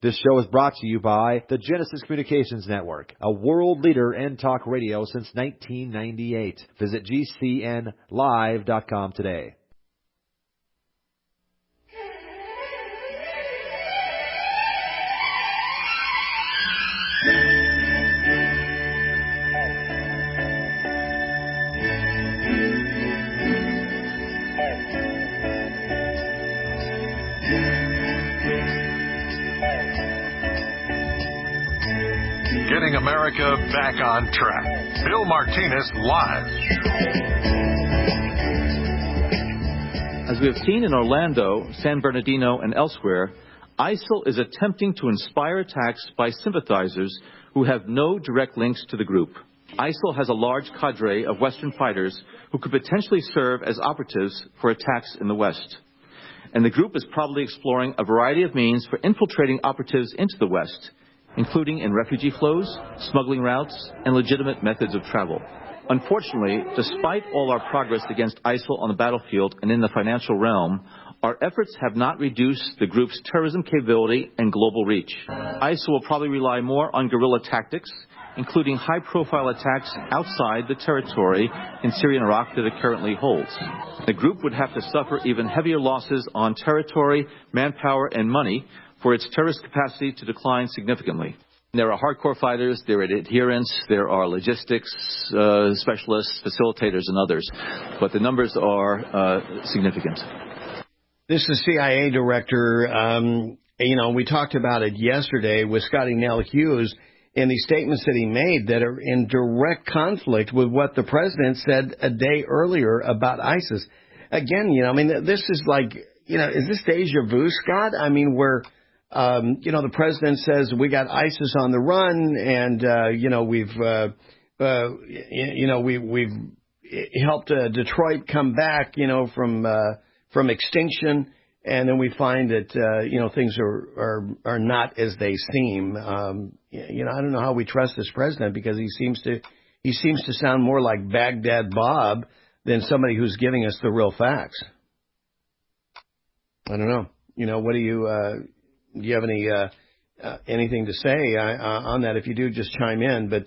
This show is brought to you by the Genesis Communications Network, a world leader in talk radio since 1998. Visit GCNlive.com today. Getting America back on track. Bill Martinez live. As we have seen in Orlando, San Bernardino, and elsewhere, ISIL is attempting to inspire attacks by sympathizers who have no direct links to the group. ISIL has a large cadre of Western fighters who could potentially serve as operatives for attacks in the West. And the group is probably exploring a variety of means for infiltrating operatives into the West, including in refugee flows, smuggling routes, and legitimate methods of travel. Unfortunately, despite all our progress against ISIL on the battlefield and in the financial realm, our efforts have not reduced the group's terrorism capability and global reach. ISIL will probably rely more on guerrilla tactics, including high-profile attacks outside the territory in Syria and Iraq that it currently holds. The group would have to suffer even heavier losses on territory, manpower, and money for its terrorist capacity to decline significantly. There are hardcore fighters, there are adherents, there are logistics specialists, facilitators, and others, but the numbers are significant. This is CIA Director, we talked about it yesterday with Scotty Nell Hughes and the statements that he made that are in direct conflict with what the president said a day earlier about ISIS. Again, this is like, is this deja vu, Scott? I mean, where the president says we got ISIS on the run, and we've helped Detroit come back, from extinction, and then we find that things are not as they seem. I don't know how we trust this president, because he seems to sound more like Baghdad Bob than somebody who's giving us the real facts. I don't know. What do you have anything to say on that? If you do, just chime in. But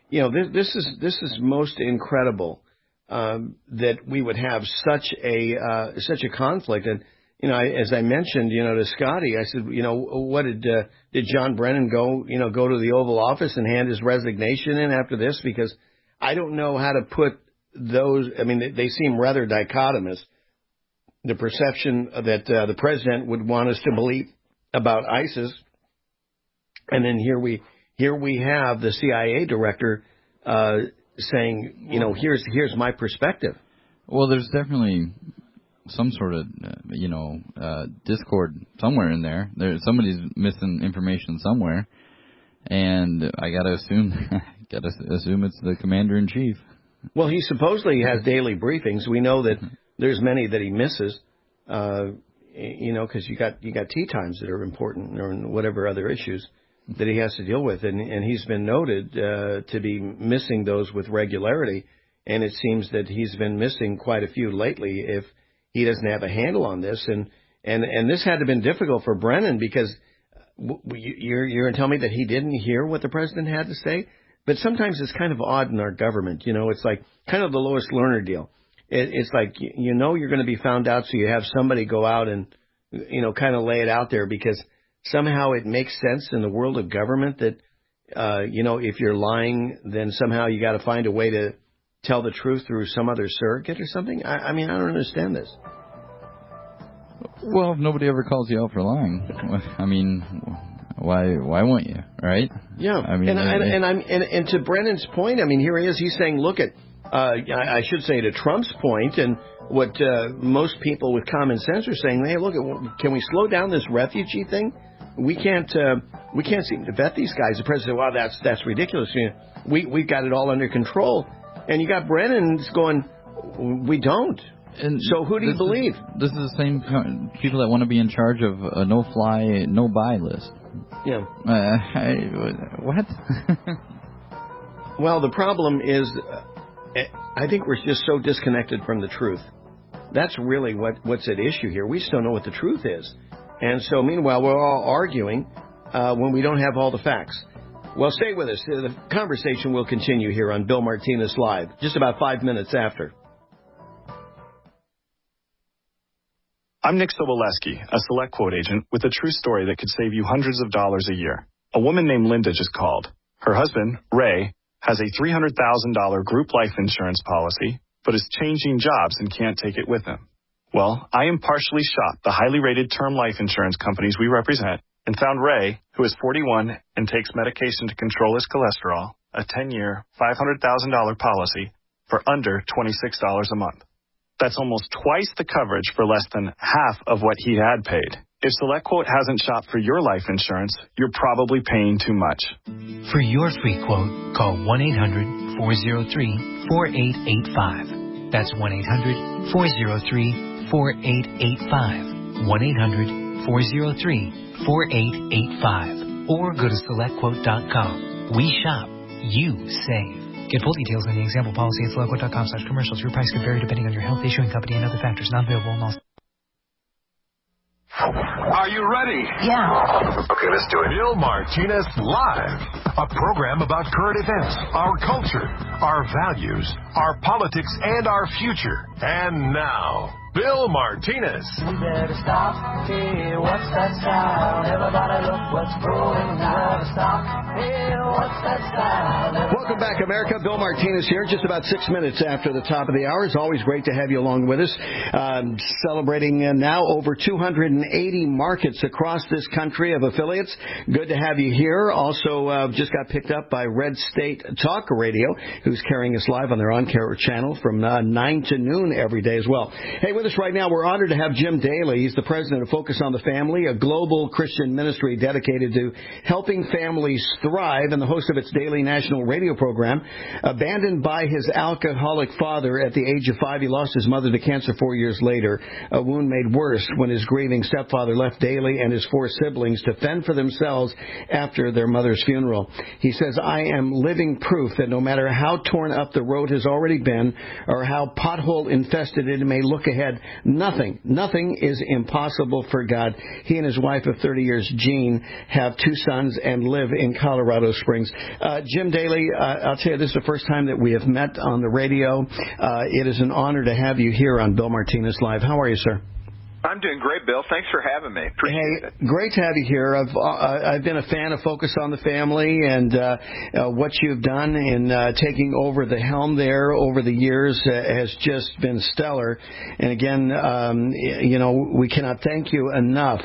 this is most incredible that we would have such a conflict. And as I mentioned, to Scotty, I said, what did John Brennan go to the Oval Office and hand his resignation in after this? Because I don't know how to put those. I mean, they seem rather dichotomous. The perception that the president would want us to believe about ISIS, and then here we have the CIA director saying, here's my perspective. Well, there's definitely some sort of discord somewhere in there. Somebody's missing information somewhere, and I gotta assume it's the commander in chief. Well, he supposedly has daily briefings. We know that there's many that he misses. Because you got tea times that are important, or whatever other issues that he has to deal with, and he's been noted to be missing those with regularity, and it seems that he's been missing quite a few lately if he doesn't have a handle on this, and this had to have been difficult for Brennan, because you're going to tell me that he didn't hear what the president had to say? But sometimes it's kind of odd in our government, it's like kind of the Lois Lerner deal. It's like, you're going to be found out, so you have somebody go out and, kind of lay it out there, because somehow it makes sense in the world of government that, if you're lying, then somehow you got to find a way to tell the truth through some other surrogate or something. I mean, I don't understand this. Well, if nobody ever calls you out for lying, I mean, why won't you, right? Yeah, I mean, and to Brennan's point, I mean, here he is. He's saying, look at. I should say to Trump's point, and what most people with common sense are saying, hey, look, can we slow down this refugee thing? We can't seem to vet these guys. The president said, wow, that's ridiculous. We've got it all under control. And you got Brennan going, we don't. And so who do you believe? This is the same people that want to be in charge of a no-fly, no-buy list. Yeah. What? Well, the problem is, I think we're just so disconnected from the truth. That's really what's at issue here. We just don't know what the truth is. And so, meanwhile, we're all arguing when we don't have all the facts. Well, stay with us. The conversation will continue here on Bill Martinez Live, just about 5 minutes after. I'm Nick Soboleski, a Select Quote agent with a true story that could save you hundreds of dollars a year. A woman named Linda just called. Her husband, Ray, has a $300,000 group life insurance policy, but is changing jobs and can't take it with him. Well, I impartially shopped the highly rated term life insurance companies we represent and found Ray, who is 41 and takes medication to control his cholesterol, a 10-year, $500,000 policy for under $26 a month. That's almost twice the coverage for less than half of what he had paid. If SelectQuote hasn't shopped for your life insurance, you're probably paying too much. For your free quote, call 1-800-403-4885. That's 1-800-403-4885. 1-800-403-4885. Or go to SelectQuote.com. We shop. You save. Get full details in the example policy at SelectQuote.com/commercials. Your price could vary depending on your health, issuing company, and other factors. Not available in all. Are you ready? Yeah. Okay, let's do it. Bill Martinez Live, a program about current events, our culture, our values, our politics, and our future. And now, Bill Martinez. We better stop. Hey, what's that sound? Everybody look what's growing. Better stop. Hey, what's that sound? Welcome back, America. Bill Martinez here, just about 6 minutes after the top of the hour. It's always great to have you along with us. Celebrating now over 280 markets across this country of affiliates. Good to have you here. Also, just got picked up by Red State Talk Radio, who's carrying us live on their on-air channel from 9 to noon every day as well. Hey, with us right now, we're honored to have Jim Daly. He's the president of Focus on the Family, a global Christian ministry dedicated to helping families thrive, and the host of its daily national radio program. Abandoned by his alcoholic father at the age of 5, he lost his mother to cancer 4 years later, a wound made worse when his grieving stepfather left Daly and his 4 siblings to fend for themselves after their mother's funeral. He says, I am living proof that no matter how torn up the road has already been or how pothole infested it may look ahead, nothing is impossible for God. He and his wife of 30 years, Jean, have 2 sons and live in Colorado Springs. Jim Daly, I'll tell you, this is the first time that we have met on the radio. It is an honor to have you here on Bill Martinez Live. How are you, sir? I'm doing great, Bill. Thanks for having me. Appreciate it. Great to have you here. I've been a fan of Focus on the Family and what you've done in taking over the helm there over the years has just been stellar. And again, we cannot thank you enough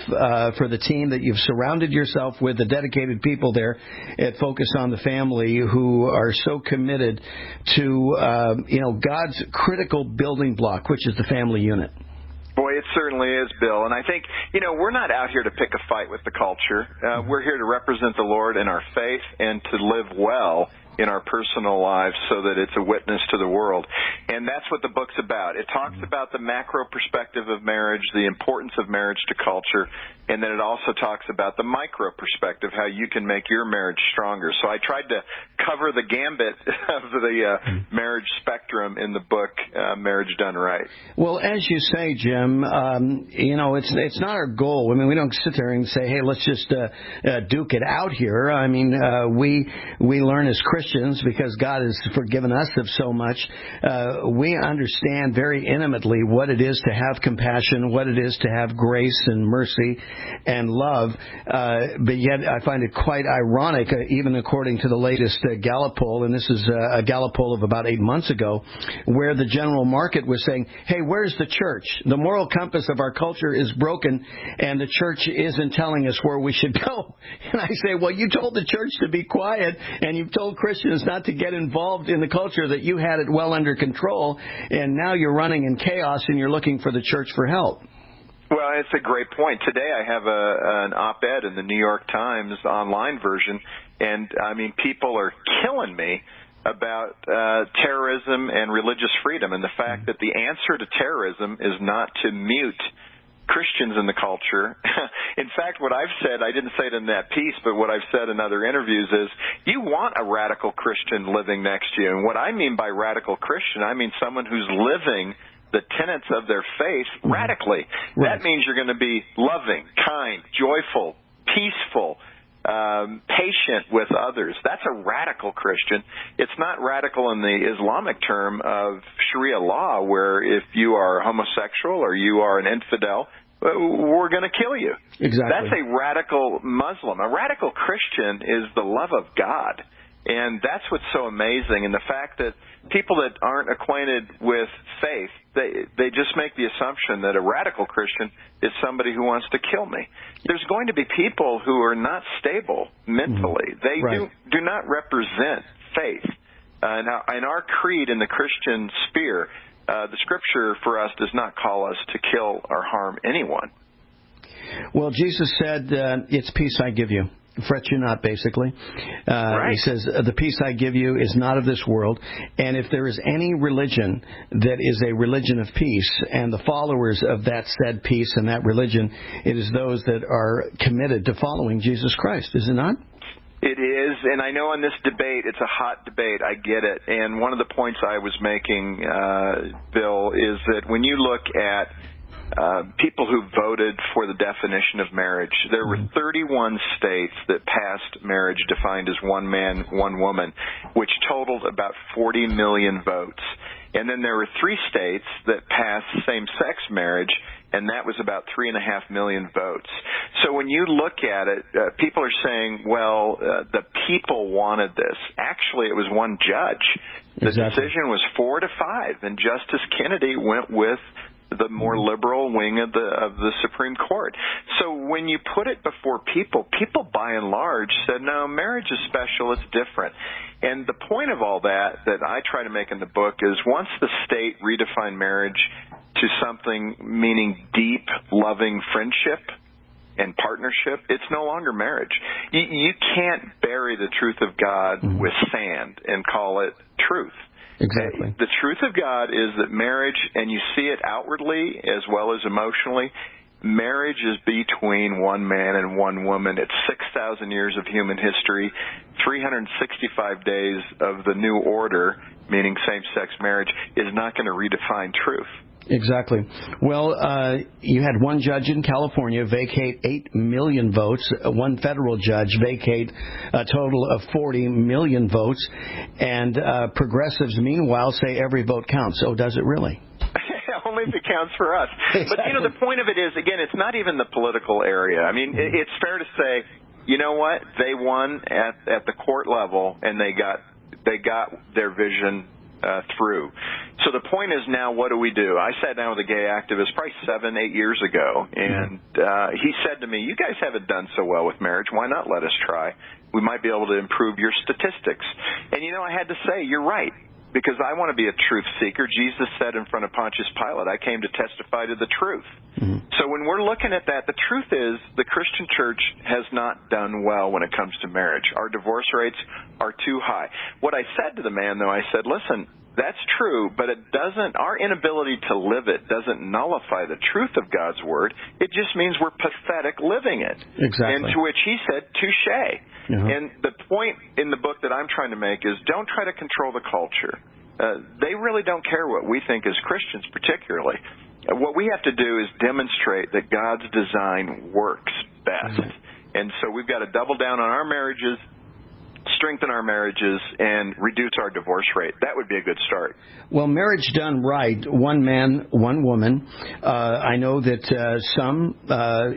for the team that you've surrounded yourself with, the dedicated people there at Focus on the Family who are so committed to God's critical building block, which is the family unit. Boy, it certainly is, Bill. And I think, we're not out here to pick a fight with the culture. We're here to represent the Lord in our faith and to live well in our personal lives so that it's a witness to the world. And that's what the book's about. It talks about the macro perspective of marriage, the importance of marriage to culture, and then it also talks about the micro perspective, how you can make your marriage stronger. So I tried to cover the gambit of the marriage spectrum in the book, Marriage Done Right. Well, as you say, Jim, it's not our goal. I mean, we don't sit there and say, hey, let's just duke it out here. I mean, we learn as Christians, because God has forgiven us of so much, we understand very intimately what it is to have compassion, what it is to have grace and mercy and love. But yet I find it quite ironic, even according to the latest Gallup poll, and this is a Gallup poll of about 8 months ago, where the general market was saying, hey, where's the church? The moral compass of our culture is broken, and the church isn't telling us where we should go. And I say, well, you told the church to be quiet, and you've told Christians not to get involved in the culture that you had it well under control, and now you're running in chaos and you're looking for the church for help. Well, it's a great point. Today I have an op-ed in the New York Times online version, and, people are killing me about terrorism and religious freedom and the fact that the answer to terrorism is not to mute Christians in the culture. In fact, what I've said, I didn't say it in that piece, but what I've said in other interviews is you want a radical Christian living next to you. And what I mean by radical Christian, I mean someone who's living the tenets of their faith radically. Right. That means you're going to be loving, kind, joyful, peaceful, patient with others. That's a radical Christian. It's not radical in the Islamic term of Sharia law, where if you are homosexual or you are an infidel, we're going to kill you. Exactly. That's a radical Muslim. A radical Christian is the love of God. And that's what's so amazing. And the fact that people that aren't acquainted with faith, they just make the assumption that a radical Christian is somebody who wants to kill me. There's going to be people who are not stable mentally. They do not represent faith. In our creed in the Christian sphere, the Scripture for us does not call us to kill or harm anyone. Well, Jesus said, it's peace I give you. Fret you not, basically. He says, the peace I give you is not of this world. And if there is any religion that is a religion of peace, and the followers of that said peace and that religion, it is those that are committed to following Jesus Christ. Is it not? It is, and I know in this debate, it's a hot debate. I get it. And one of the points I was making, Bill, is that when you look at people who voted for the definition of marriage, there were 31 states that passed marriage defined as one man, one woman, which totaled about 40 million votes. And then there were 3 states that passed same-sex marriage, and that was about 3.5 million votes. So when you look at it, people are saying, well, the people wanted this. Actually, it was one judge. The decision was 4-5, and Justice Kennedy went with the more liberal wing of the Supreme Court. So when you put it before people by and large said, no, marriage is special, it's different. And the point of all that I try to make in the book is once the state redefined marriage to something meaning deep, loving friendship and partnership, it's no longer marriage. You can't bury the truth of God with sand and call it truth. Exactly. The truth of God is that marriage, and you see it outwardly as well as emotionally, marriage is between one man and one woman. It's 6,000 years of human history, 365 days of the new order, meaning same-sex marriage, is not going to redefine truth. Exactly. Well, you had one judge in California vacate 8 million votes, one federal judge vacate a total of 40 million votes, and progressives, meanwhile, say every vote counts. Oh, does it really? Only if it counts for us. Exactly. But, the point of it is, again, it's not even the political area. I mean, it's fair to say, you know what? They won at the court level, and they got their vision through. So the point is now, what do we do? I sat down with a gay activist probably 7-8 years ago, and he said to me, you guys haven't done so well with marriage. Why not let us try? We might be able to improve your statistics. And, I had to say, you're right, because I want to be a truth seeker. Jesus said in front of Pontius Pilate, I came to testify to the truth. So when we're looking at that, the truth is the Christian church has not done well when it comes to marriage. Our divorce rates are too high. What I said to the man, though, I said, listen, that's true, but our inability to live it doesn't nullify the truth of God's word. It just means we're pathetic living it. Exactly. And to which he said, touche. And the point in the book that I'm trying to make is don't try to control the culture. They really don't care what we think as Christians particularly. What we have to do is demonstrate that God's design works best. And so we've got to double down on our marriages, strengthen our marriages, and reduce our divorce rate. That would be a good start. Well, marriage done right, one man, one woman. I know that some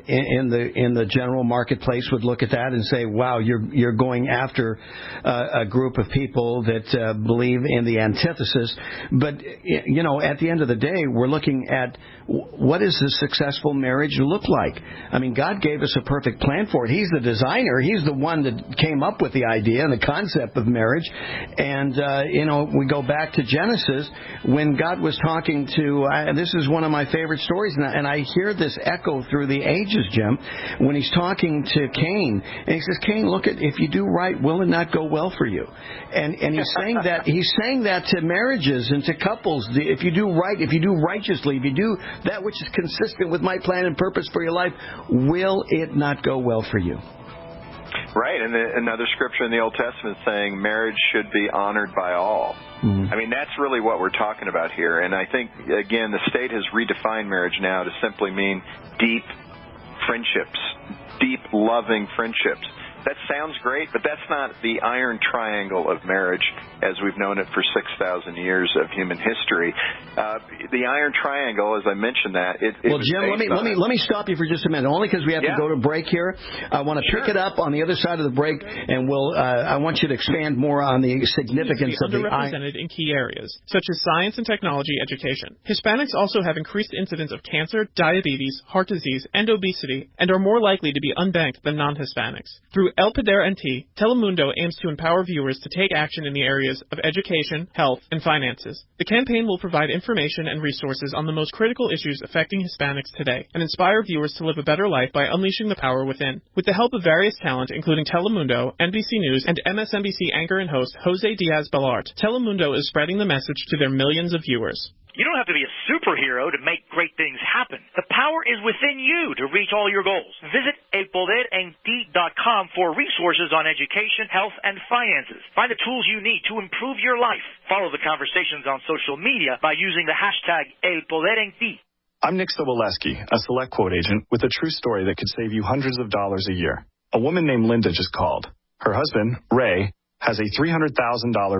in the general marketplace would look at that and say, "Wow, you're going after a group of people that believe in the antithesis." But at the end of the day, we're looking at what does a successful marriage look like? I mean, God gave us a perfect plan for it. He's the designer. He's the one that came up with the idea and the concept of marriage. And we go back to Genesis when God was talking to, this is one of my favorite stories, and I hear this echo through the ages, Jim, when he's talking to Cain, and he says, Cain, look, if you do right, will it not go well for you? And he's saying that to marriages and to couples. If you do right, if you do righteously, if you do that which is consistent with my plan and purpose for your life, will it not go well for you? Right, and another scripture in the Old Testament saying marriage should be honored by all. I mean, that's really what we're talking about here. And I think, again, the state has redefined marriage now to simply mean deep friendships, deep loving friendships. that sounds great, but that's not the iron triangle of marriage as we've known it for 6,000 years of human history. The iron triangle, as I mentioned that, well, Jim, let me stop you for just a minute, only because we have to go to break here. I want to pick it up on the other side of the break, and I want you to expand more on the significance of the underrepresented in key areas, such as science and technology education. Hispanics also have increased incidence of cancer, diabetes, heart disease, and obesity, and are more likely to be unbanked than non-Hispanics. Through El Poder NT, Telemundo aims to empower viewers to take action in the areas of education, health, and finances. The campaign will provide information and resources on the most critical issues affecting Hispanics today and inspire viewers to live a better life by unleashing the power within. With the help of various talent, including Telemundo, NBC News, and MSNBC anchor and host Jose Diaz-Balart, Telemundo is spreading the message to their millions of viewers. You don't have to be a superhero to make great things happen. The power is within you to reach all your goals. Visit elpoderend.com for resources on education, health, and finances. Find the tools you need to improve your life. Follow the conversations on social media by using the hashtag elpoderend. I'm Nick Soboleski, a Select Quote agent with a true story that could save you hundreds of dollars a year. A woman named Linda just called. Her husband, Ray, has a $300,000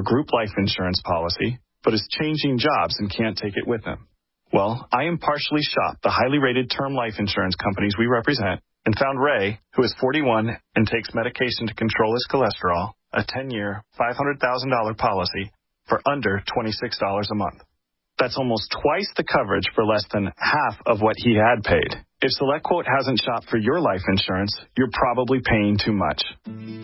group life insurance policy, but is changing jobs and can't take it with him. Well, I impartially shopped the highly rated term life insurance companies we represent and found Ray, who is 41 and takes medication to control his cholesterol, a 10-year, $500,000 policy for under $26 a month. That's almost twice the coverage for less than half of what he had paid. If SelectQuote hasn't shopped for your life insurance, you're probably paying too much.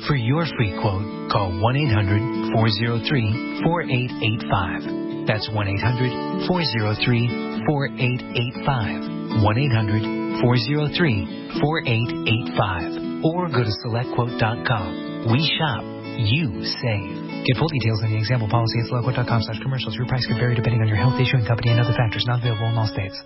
For your free quote, call 1-800-403-4885. That's 1-800-403-4885. 1-800-403-4885. Or go to SelectQuote.com. We shop. You save. Get full details in the example policy at SelectQuote.com/commercials. Your price could vary depending on your health, issuing company, and other factors. Not available in all states.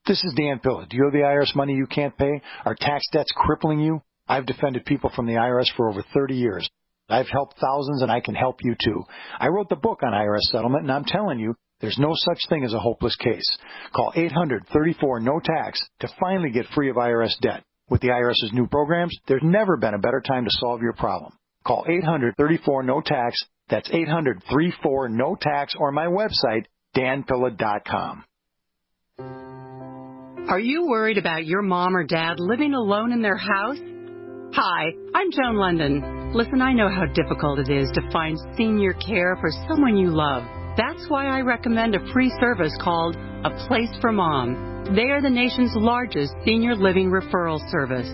This is Dan Pilla. Do you owe the IRS money you can't pay? Are tax debts crippling you? I've defended people from the IRS for over 30 years. I've helped thousands, and I can help you too. I wrote the book on IRS settlement, and I'm telling you, there's no such thing as a hopeless case. Call 800-34-NO-TAX to finally get free of IRS debt. With the IRS's new programs, there's never been a better time to solve your problem. Call 800-34-NO-TAX. That's 800-34-NO-TAX, or my website, danpilla.com. Are you worried about your mom or dad living alone in their house? Hi, I'm Joan London. Listen, I know how difficult it is to find senior care for someone you love. That's why I recommend a free service called A Place for Mom. They are the nation's largest senior living referral service.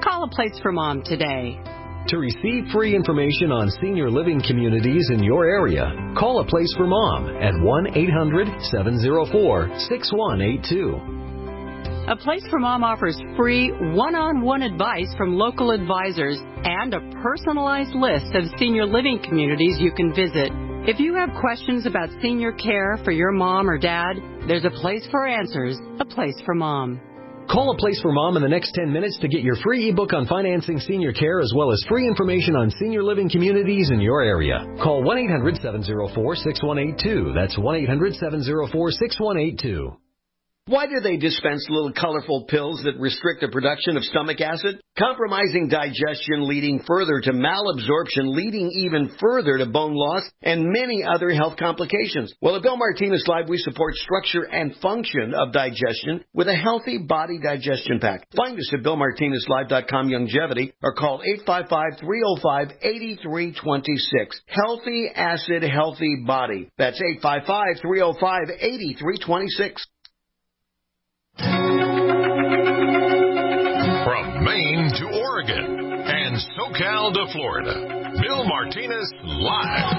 Call A Place for Mom today. To receive free information on senior living communities in your area, call A Place for Mom at 1-800-704-6182. A Place for Mom offers free one-on-one advice from local advisors and a personalized list of senior living communities you can visit. If you have questions about senior care for your mom or dad, there's a place for answers, A Place for Mom. Call A Place for Mom in the next 10 minutes to get your free ebook on financing senior care as well as free information on senior living communities in your area. Call 1-800-704-6182. That's 1-800-704-6182. Why do they dispense little colorful pills that restrict the production of stomach acid? Compromising digestion, leading further to malabsorption, leading even further to bone loss and many other health complications. Well, at Bill Martinez Live, we support structure and function of digestion with a healthy body digestion pack. Find us at BillMartinezLive.com Longevity or call 855-305-8326. Healthy acid, healthy body. That's 855-305-8326. From Maine to Oregon and SoCal to Florida, Bill Martinez Live.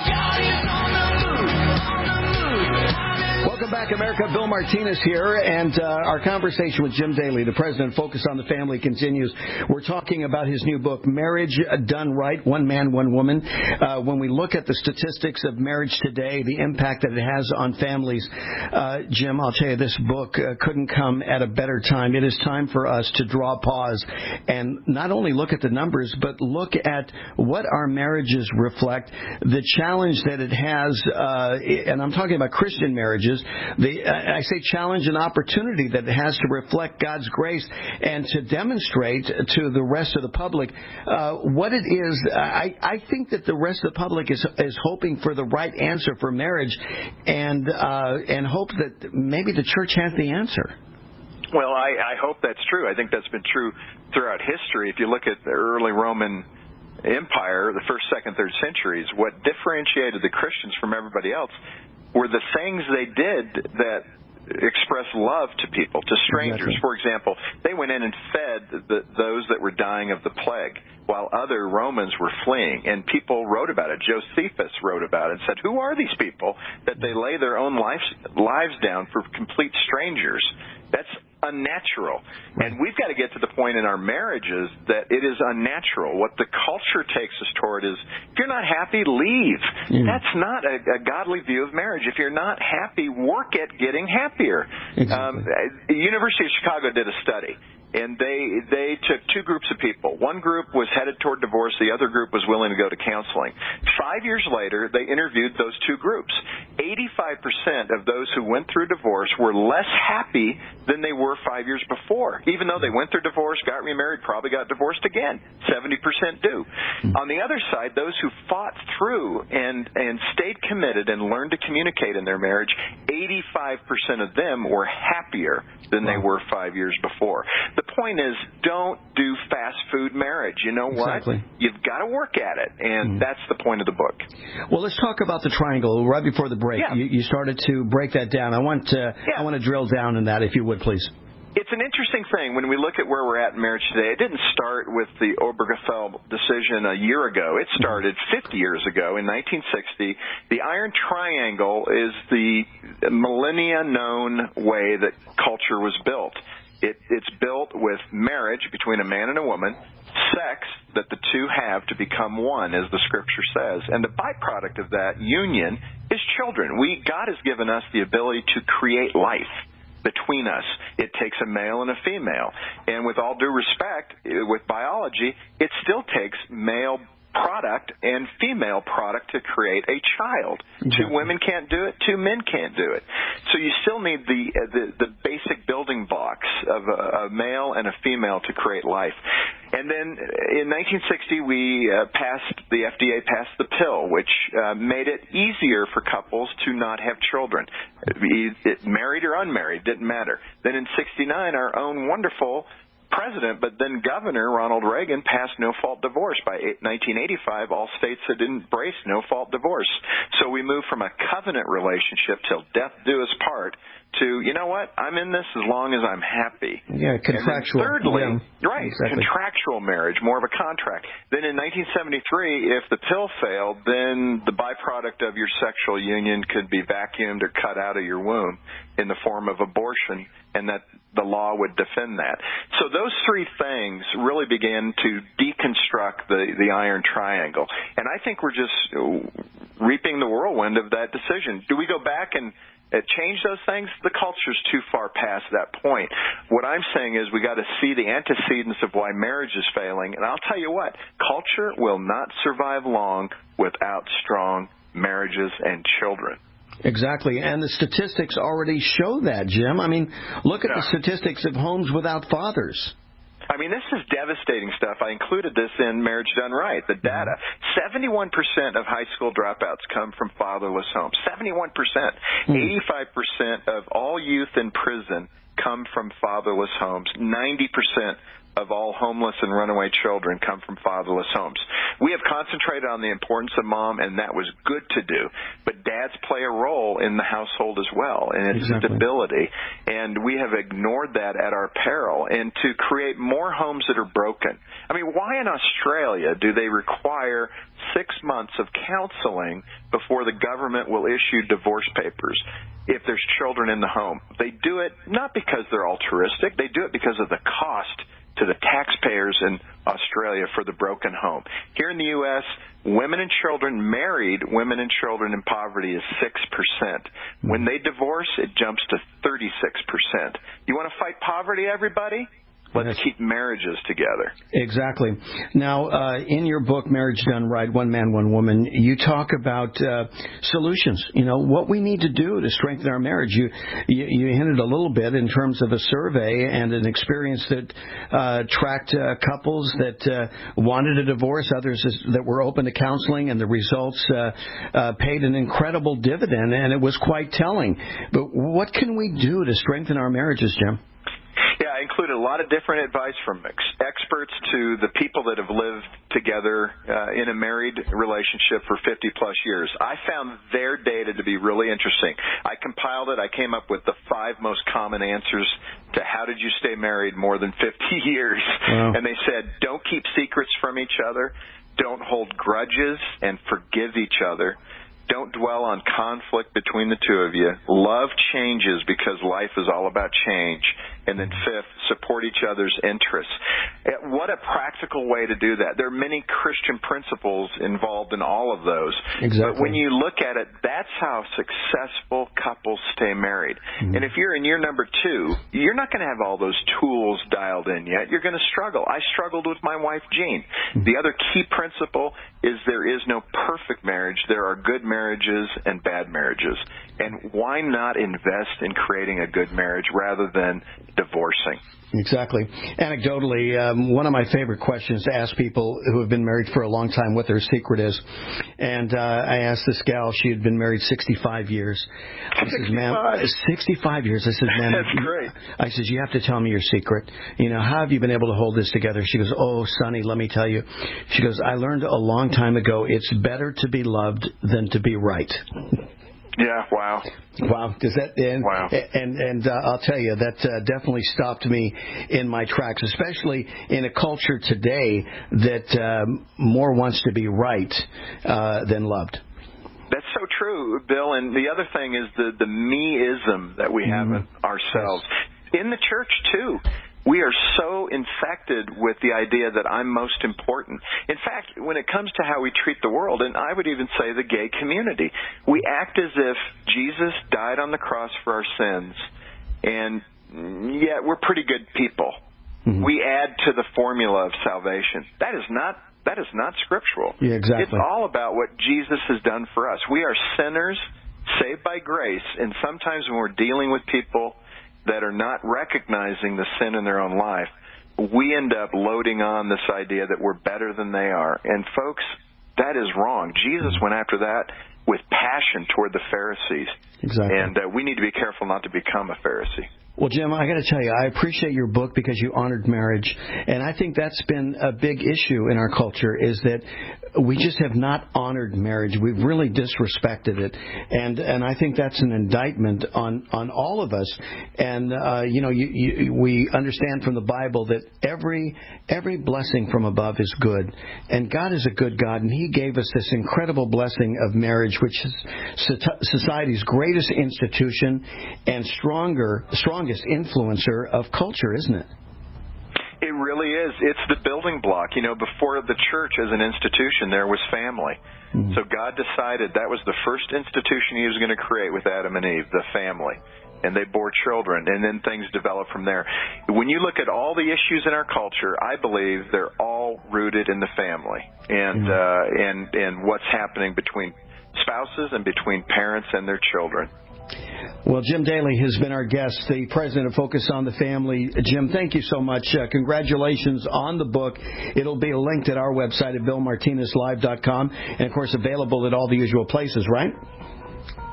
Welcome back, America. Bill Martinez here, and our conversation with Jim Daly, the president, Focus on the Family, continues. We're talking about his new book, Marriage Done Right, One Man, One Woman. When we look at the statistics of marriage today, the impact that it has on families, Jim, I'll tell you, this book couldn't come at a better time. It is time for us to draw pause and not only look at the numbers, but look at what our marriages reflect, the challenge that it has, and I'm talking about Christian marriages, I say challenge and opportunity that it has to reflect God's grace and to demonstrate to the rest of the public what it is. I think that the rest of the public is hoping for the right answer for marriage, and hope that maybe the church has the answer. Well, I hope that's true. I think that's been true throughout history. If you look at the early Roman Empire, the first, second, third centuries, what differentiated the Christians from everybody else were the things they did that express love to people, to strangers. Exactly. For example, they went in and fed those that were dying of the plague while other Romans were fleeing, and people wrote about it. Josephus wrote about it and said, who are these people that they lay their own lives down for complete strangers? That's unnatural. And we've got to get to the point in our marriages that it is unnatural. What the culture takes us toward is, if you're not happy, leave. That's not a godly view of marriage. If you're not happy, work at getting happier. Exactly. The University of Chicago did a study, and they took two groups of people. One group was headed toward divorce. The other group was willing to go to counseling. 5 years later, they interviewed those two groups. 85% of those who went through divorce were less happy than they were 5 years before. Even though they went through divorce, got remarried, probably got divorced again. 70% do. On the other side, those who fought through and stayed committed and learned to communicate in their marriage, 85% of them were happier than they were 5 years before. The point is, don't do fast food marriage. You know what? Exactly. You've got to work at it, and that's the point of the book. Well, let's talk about the triangle right before the break. Yeah. You started to break that down. I want to drill down in that, if you would, please. It's an interesting thing when we look at where we're at in marriage today. It didn't start with the Obergefell decision a year ago. It started 50 years ago in 1960. The Iron Triangle is the millennia-known way that culture was built. It's built with marriage between a man and a woman, sex that the two have to become one, as the Scripture says. And the byproduct of that union is children. God has given us the ability to create life between us. It takes a male and a female. And with all due respect, with biology, it still takes male product and female product to create a child. Exactly. 2 women can't do it, 2 men can't do it. So you still need the basic building blocks of a male and a female to create life. And then in 1960, the FDA passed the pill, which made it easier for couples to not have children. Married or unmarried, didn't matter. Then in 1969, our own wonderful president, but then Governor Ronald Reagan passed no-fault divorce. By 1985, all states had embraced no-fault divorce. So we moved from a covenant relationship till death do us part to, you know what, I'm in this as long as I'm happy. Yeah, contractual. And thirdly, right, exactly. Contractual marriage, more of a contract. Then in 1973, if the pill failed, then the byproduct of your sexual union could be vacuumed or cut out of your womb in the form of abortion, and that the law would defend that. So those three things really began to deconstruct the Iron Triangle. And I think we're just reaping the whirlwind of that decision. Do we go back and change those things? The culture's too far past that point. What I'm saying is we got to see the antecedents of why marriage is failing. And I'll tell you what, culture will not survive long without strong marriages and children. Exactly, and the statistics already show that, Jim. I mean, look at the statistics of homes without fathers. I mean, this is devastating stuff. I included this in Marriage Done Right, the data. 71% of high school dropouts come from fatherless homes. 71%. 85% of all youth in prison come from fatherless homes. 90% of all homeless and runaway children come from fatherless homes. We have concentrated on the importance of mom, and that was good to do. But dads play a role in the household as well, and its stability. And we have ignored that at our peril. And to create more homes that are broken. I mean, why in Australia do they require 6 months of counseling before the government will issue divorce papers if there's children in the home? They do it not because they're altruistic. They do it because of the cost to the taxpayers in Australia for the broken home. Here in the U.S., married women and children in poverty is 6%. When they divorce, it jumps to 36%. You want to fight poverty, everybody? Let's keep marriages together. Exactly. Now, in your book, Marriage Done Right, One Man, One Woman, you talk about solutions, what we need to do to strengthen our marriage. You hinted a little bit in terms of a survey and an experience that tracked couples that wanted a divorce, others that were open to counseling, and the results paid an incredible dividend, and it was quite telling. But what can we do to strengthen our marriages, Jim? Yeah, I included a lot of different advice from experts to the people that have lived together in a married relationship for 50-plus years. I found their data to be really interesting. I compiled it. I came up with the 5 most common answers to how did you stay married more than 50 years. Wow. And they said, don't keep secrets from each other. Don't hold grudges and forgive each other. Don't dwell on conflict between the two of you. Love changes because life is all about change. And then 5th, support each other's interests. What a practical way to do that. There are many Christian principles involved in all of those. Exactly. But when you look at it, that's how successful couples stay married. Mm-hmm. And if you're in year number 2, you're not going to have all those tools dialed in yet. You're going to struggle. I struggled with my wife, Jean. Mm-hmm. The other key principle is there is no perfect marriage. There are good marriages and bad marriages. And why not invest in creating a good marriage rather than divorcing? Exactly. Anecdotally, one of my favorite questions to ask people who have been married for a long time what their secret is. And I asked this gal, she had been married 65 years. I said, ma'am, 65 years. I said, man, that's great. I said, you have to tell me your secret. How have you been able to hold this together? She goes, oh, Sonny, let me tell you. She goes, I learned a long time ago, it's better to be loved than to be right. Yeah, wow. Wow. Does that end? Wow. And I'll tell you, that definitely stopped me in my tracks, especially in a culture today that more wants to be right than loved. That's so true, Bill. And the other thing is the me-ism that we have in ourselves. Yes. In the church, too. We are so infected with the idea that I'm most important. In fact, when it comes to how we treat the world, and I would even say the gay community, we act as if Jesus died on the cross for our sins, and yet we're pretty good people. Mm-hmm. We add to the formula of salvation. That is not scriptural. Yeah, exactly. It's all about what Jesus has done for us. We are sinners saved by grace, and sometimes when we're dealing with people that are not recognizing the sin in their own life, we end up loading on this idea that we're better than they are. And folks, that is wrong. Jesus went after that with passion toward the Pharisees. Exactly. And we need to be careful not to become a Pharisee. Well, Jim, I got to tell you, I appreciate your book because you honored marriage. And I think that's been a big issue in our culture, is that we just have not honored marriage. We've really disrespected it. And I think that's an indictment on all of us. And, we understand from the Bible that every blessing from above is good. And God is a good God. And He gave us this incredible blessing of marriage, which is society's greatest institution and strongest influencer of culture, isn't it? It really is. It's the building block. Before the church as an institution, there was family. Mm-hmm. So God decided that was the first institution He was going to create with Adam and Eve, the family. And they bore children, and then things developed from there. When you look at all the issues in our culture, I believe they're all rooted in the family and what's happening between spouses and between parents and their children. Well, Jim Daly has been our guest, the president of Focus on the Family. Jim, thank you so much. Congratulations on the book. It'll be linked at our website at BillMartinezLive.com, and, of course, available at all the usual places, right?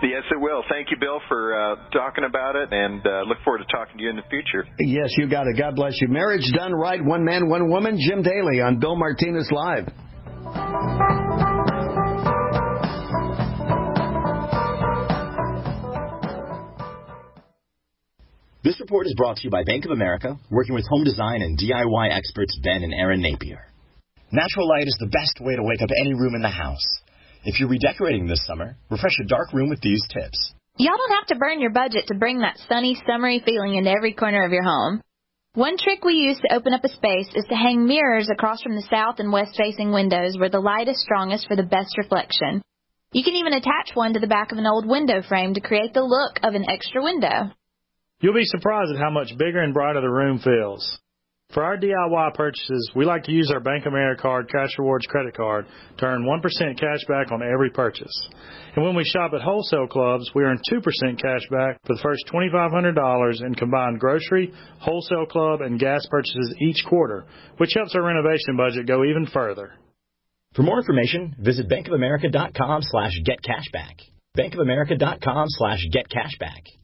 Yes, it will. Thank you, Bill, for talking about it, and look forward to talking to you in the future. Yes, you got it. God bless you. Marriage Done Right, One Man, One Woman. Jim Daly on Bill Martinez Live. This report is brought to you by Bank of America, working with home design and DIY experts Ben and Aaron Napier. Natural light is the best way to wake up any room in the house. If you're redecorating this summer, refresh a dark room with these tips. Y'all don't have to burn your budget to bring that sunny, summery feeling into every corner of your home. One trick we use to open up a space is to hang mirrors across from the south and west-facing windows where the light is strongest for the best reflection. You can even attach one to the back of an old window frame to create the look of an extra window. You'll be surprised at how much bigger and brighter the room feels. For our DIY purchases, we like to use our Bank of America Card Cash Rewards credit card to earn 1% cash back on every purchase. And when we shop at wholesale clubs, we earn 2% cash back for the first $2,500 in combined grocery, wholesale club, and gas purchases each quarter, which helps our renovation budget go even further. For more information, visit bankofamerica.com/getcashback. bankofamerica.com/getcashback.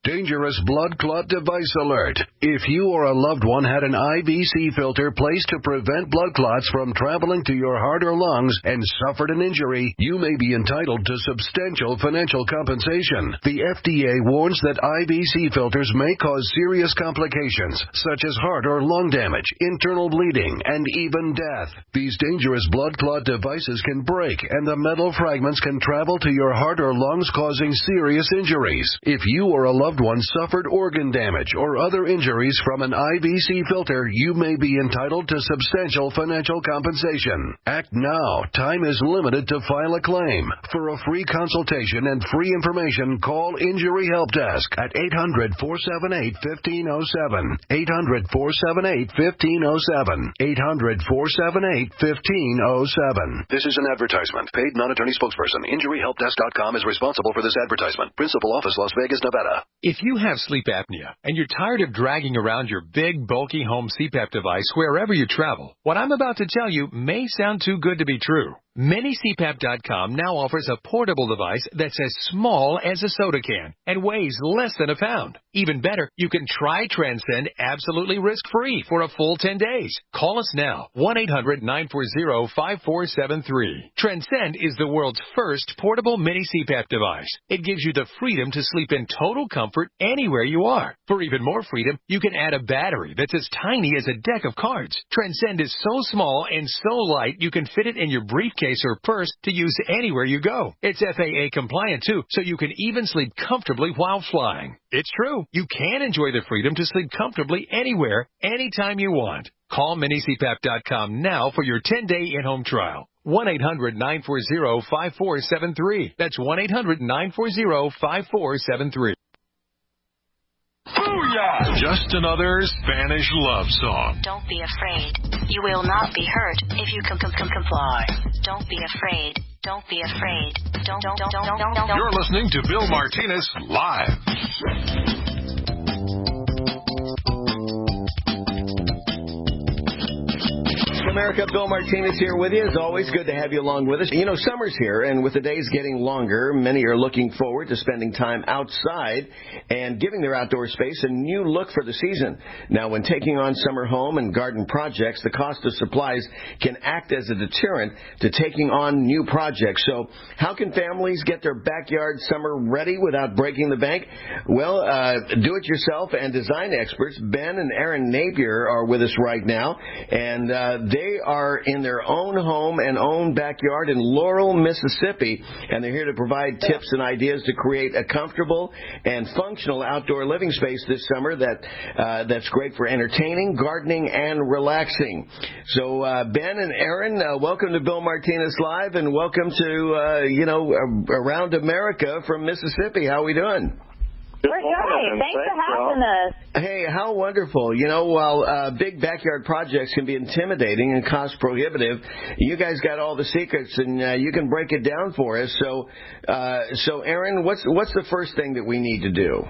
Dangerous blood clot device alert. If you or a loved one had an IVC filter placed to prevent blood clots from traveling to your heart or lungs and suffered an injury, you may be entitled to substantial financial compensation. The FDA warns that IVC filters may cause serious complications, such as heart or lung damage, internal bleeding, and even death. These dangerous blood clot devices can break, and the metal fragments can travel to your heart or lungs, causing serious injuries. If you or a loved one suffered organ damage or other injuries from an IVC filter, you may be entitled to substantial financial compensation. Act now. Time is limited to file a claim. For a free consultation and free information, call Injury Help Desk at 800-478-1507. 800-478-1507. 800-478-1507. This is an advertisement. Paid non-attorney spokesperson. InjuryHelpDesk.com is responsible for this advertisement. Principal office, Las Vegas, Nevada. If you have sleep apnea and you're tired of dragging around your big, bulky home CPAP device wherever you travel, what I'm about to tell you may sound too good to be true. MiniCPAP.com now offers a portable device that's as small as a soda can and weighs less than a pound. Even better, you can try Transcend absolutely risk-free for a full 10 days. Call us now, 1-800-940-5473. Transcend is the world's first portable mini CPAP device. It gives you the freedom to sleep in total comfort anywhere you are. For even more freedom, you can add a battery that's as tiny as a deck of cards. Transcend is so small and so light you can fit it in your briefcase or purse to use anywhere you go. It's FAA compliant too, so you can even sleep comfortably while flying. It's true. You can enjoy the freedom to sleep comfortably anywhere, anytime you want. Call minicpap.com now for your 10-day in-home trial. 1-800-940-5473. That's 1-800-940-5473. Booyah! Just another Spanish love song. Don't be afraid. You will not be hurt if you comply. Don't be afraid. Don't be afraid. Don't. You're listening to Bill Martinez live. America, Bill Martinez here with you. As always, good to have you along with us. You know, summer's here, and with the days getting longer, many are looking forward to spending time outside and giving their outdoor space a new look for the season. Now, when taking on summer home and garden projects, the cost of supplies can act as a deterrent to taking on new projects. So how can families get their backyard summer ready without breaking the bank? Well, do-it-yourself and design experts Ben and Erin Napier are with us right now, and they are in their own home and own backyard in Laurel, Mississippi, and they're here to provide tips and ideas to create a comfortable and functional outdoor living space this summer that's great for entertaining, gardening, and relaxing. So, Ben and Erin, welcome to Bill Martinez Live, and welcome to, Around America from Mississippi. How are we doing? We're great. Thanks for having us. Hey, how wonderful. You know, while big backyard projects can be intimidating and cost prohibitive, you guys got all the secrets, and you can break it down for us. So Erin, what's the first thing that we need to do?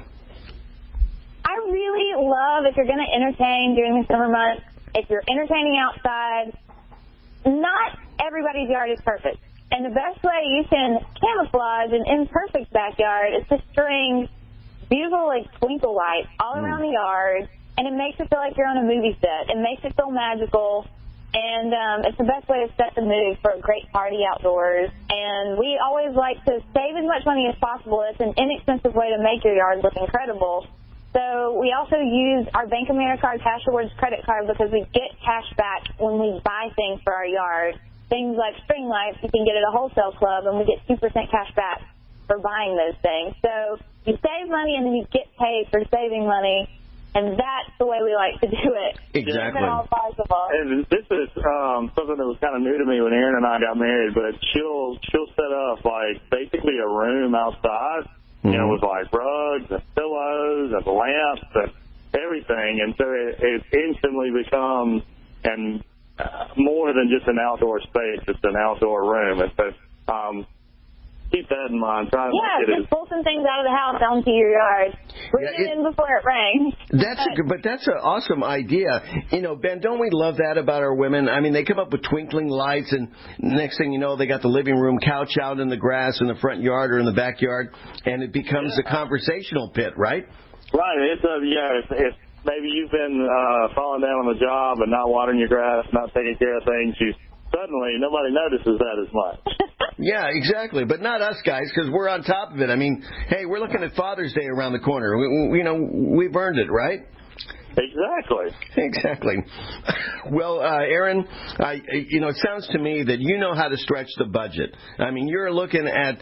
I really love, if you're going to entertain during the summer months, if you're entertaining outside, not everybody's yard is perfect. And the best way you can camouflage an imperfect backyard is to string beautiful, twinkle lights all around the yard, and it makes it feel like you're on a movie set. It makes it feel magical, and it's the best way to set the mood for a great party outdoors. And we always like to save as much money as possible. It's an inexpensive way to make your yard look incredible. So we also use our Bank of America Cash Rewards credit card because we get cash back when we buy things for our yard. Things like string lights you can get at a wholesale club, and we get 2% cash back for buying those things. So you save money and then you get paid for saving money, and that's the way we like to do it. Exactly. And this is something that was kind of new to me when Erin and I got married, but she'll set up like basically a room outside, with like rugs and pillows and lamps, everything, and so it instantly becomes more than just an outdoor space. It's an outdoor room, and so keep that in mind. Try to make it just pull some things out of the house onto your yard. Bring it in before it rains. That's an awesome idea. You know, Ben, don't we love that about our women? I mean, they come up with twinkling lights, and next thing you know, they got the living room couch out in the grass in the front yard or in the backyard, and it becomes a conversational pit, right? Right. If maybe you've been falling down on the job and not watering your grass, not taking care of things, suddenly nobody notices that as much. Yeah, exactly. But not us guys, because we're on top of it. I mean, hey, we're looking at Father's Day around the corner. We've earned it, right? Exactly. Well, Aaron, it sounds to me that you know how to stretch the budget. I mean, you're looking at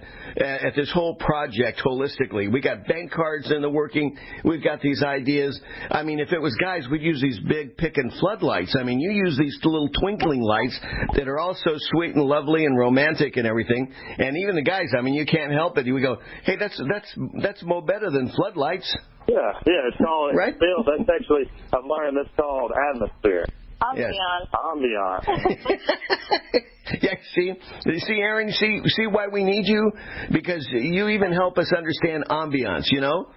this whole project holistically. We got bank cards in the working. We've got these ideas. I mean, if it was guys, we'd use these big pick-and floodlights. I mean, you use these little twinkling lights that are all so sweet and lovely and romantic and everything. And even the guys, I mean, you can't help it. We go, hey, that's more better than floodlights. Yeah, it's called, right? Bill, that's actually, I've learned that's called atmosphere. Ambiance. Yeah, see, Aaron, see why we need you? Because you even help us understand ambiance, you know?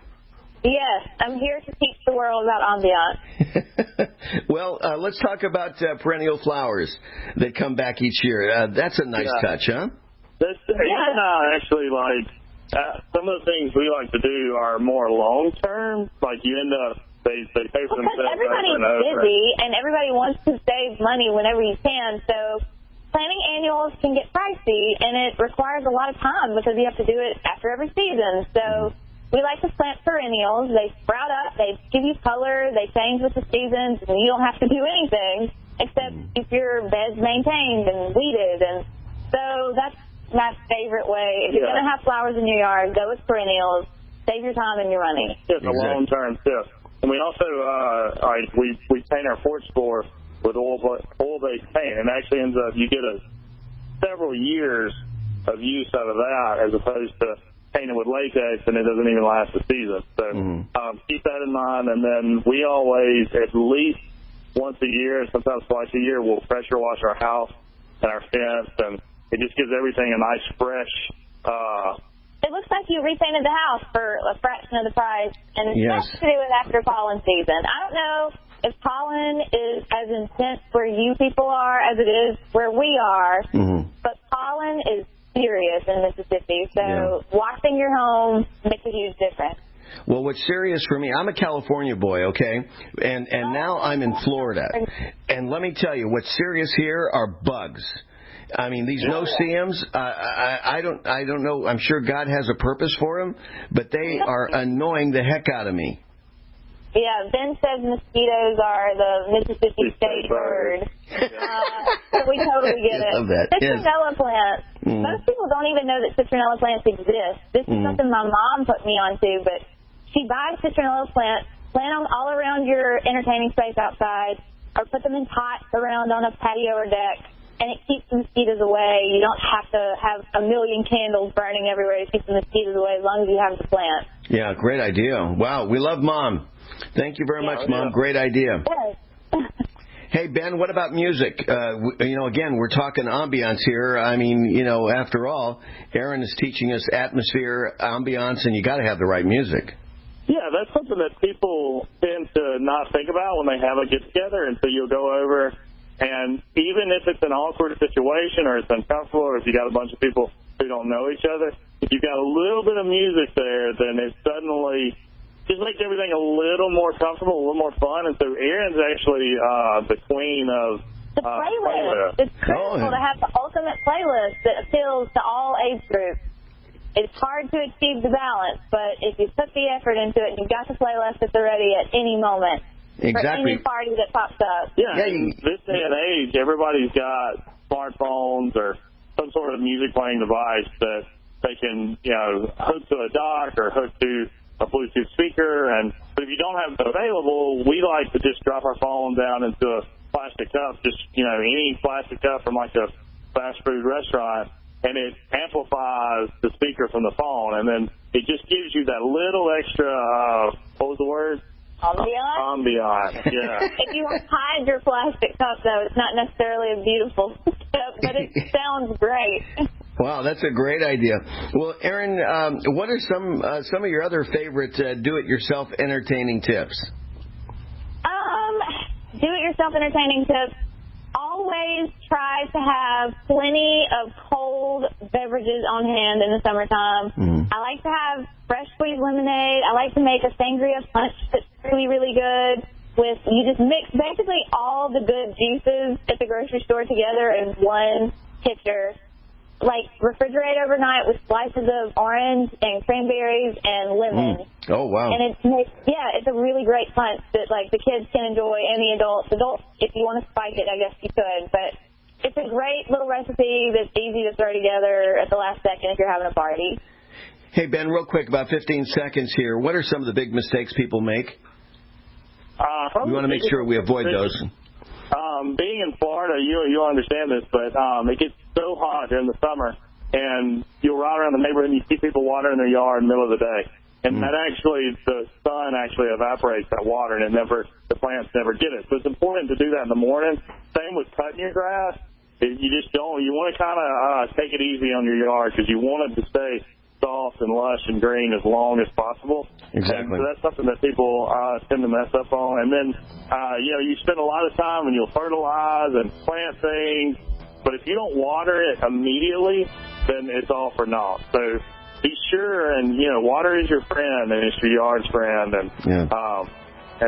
Yes, I'm here to teach the world about ambiance. Well, let's talk about perennial flowers that come back each year. That's a nice touch, huh? Actually, some of the things we like to do are more long-term. Like you end up, they pay for themselves. Because everybody's busy and everybody wants to save money whenever you can. So planting annuals can get pricey, and it requires a lot of time because you have to do it after every season. So we like to plant perennials. They sprout up. They give you color. They change with the seasons, and you don't have to do anything except if your bed's maintained and weeded. And so that's my favorite way. If you're going to have flowers in your yard, go with perennials. Save your time and your money. It's a long-term tip. And we also, we paint our porch floor with oil-based paint, and actually ends up, you get several years of use out of that as opposed to painting with latex, and it doesn't even last a season. So keep that in mind. And then we always, at least once a year, sometimes twice a year, we'll pressure wash our house and our fence, and it just gives everything a nice, fresh... It looks like you repainted the house for a fraction of the price, and it's best to do it after pollen season. I don't know if pollen is as intense where you people are as it is where we are, but pollen is serious in Mississippi, so washing your home makes a huge difference. Well, what's serious for me, I'm a California boy, okay, and now I'm in Florida, and let me tell you, what's serious here are bugs. I mean, these no-see-ums, I don't know. I'm sure God has a purpose for them, but they are annoying the heck out of me. Yeah, Ben says mosquitoes are the Mississippi state bird. So we totally get it. Citronella plants. Most people don't even know that citronella plants exist. This is something my mom put me onto, but she buys citronella plants, plant them all around your entertaining space outside, or put them in pots around on a patio or deck. And it keeps the mosquitoes away. You don't have to have a million candles burning everywhere to keep the mosquitoes away as long as you have the plant. Yeah, great idea. Wow, we love Mom. Thank you very much, Mom. Great idea. Yes. Hey, Ben, what about music? Again, we're talking ambiance here. I mean, after all, Aaron is teaching us atmosphere, ambiance, and you got to have the right music. Yeah, that's something that people tend to not think about when they have a get-together, and so you'll go over. And even if it's an awkward situation or it's uncomfortable or if you got a bunch of people who don't know each other, if you've got a little bit of music there, then it suddenly just makes everything a little more comfortable, a little more fun. And so Erin's actually the queen of the playlist. It's critical to have the ultimate playlist that appeals to all age groups. It's hard to achieve the balance, but if you put the effort into it, you've got the playlist that's ready at any moment. Exactly. For any party that pops up. Yeah, in this day and age, everybody's got smartphones or some sort of music playing device that they can, hook to a dock or hook to a Bluetooth speaker. But if you don't have it available, we like to just drop our phone down into a plastic cup, any plastic cup from like a fast food restaurant, and it amplifies the speaker from the phone, and then it just gives you that little extra, what was the word? Ambiance, yeah. If you hide your plastic cup, though, it's not necessarily a beautiful cup, but it sounds great. Wow, that's a great idea. Well, Erin, what are some of your other favorite do-it-yourself entertaining tips? Do-it-yourself entertaining tips. Always try to have plenty of cold beverages on hand in the summertime. I like to have fresh squeezed lemonade. I like to make a sangria punch that's really, really good. You just mix basically all the good juices at the grocery store together in one pitcher. Like, refrigerate overnight with slices of orange and cranberries and lemon. Oh, wow. And it's a really great punch that, like, the kids can enjoy and the adults. Adults, if you want to spike it, I guess you could. But it's a great little recipe that's easy to throw together at the last second if you're having a party. Hey, Ben, real quick, about 15 seconds here. What are some of the big mistakes people make? We want to make sure we avoid those. Being in Florida, you'll understand this, but it gets so hot during the summer, and you'll ride around the neighborhood and you see people watering their yard in the middle of the day. And that the sun actually evaporates that water, and the plants never get it. So it's important to do that in the morning. Same with cutting your grass. You just don't. You want to kind of take it easy on your yard because you want it to stay soft and lush and green as long as possible. Exactly. And so that's something that people tend to mess up on. And then, you spend a lot of time and you'll fertilize and plant things, but if you don't water it immediately, then it's all for naught. So be sure and, water is your friend and it's your yard's friend, and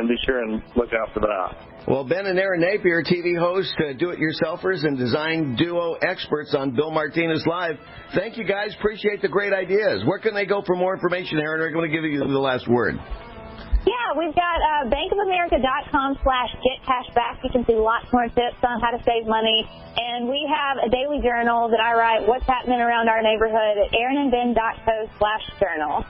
be sure and look out for that. Well, Ben and Erin Napier, TV hosts, do-it-yourselfers, and design duo experts on Bill Martinez Live. Thank you, guys. Appreciate the great ideas. Where can they go for more information, Erin? We're going to give you the last word. Yeah, we've got bankofamerica.com/getcashback. You can see lots more tips on how to save money. And we have a daily journal that I write what's happening around our neighborhood at erinandben.co/journal.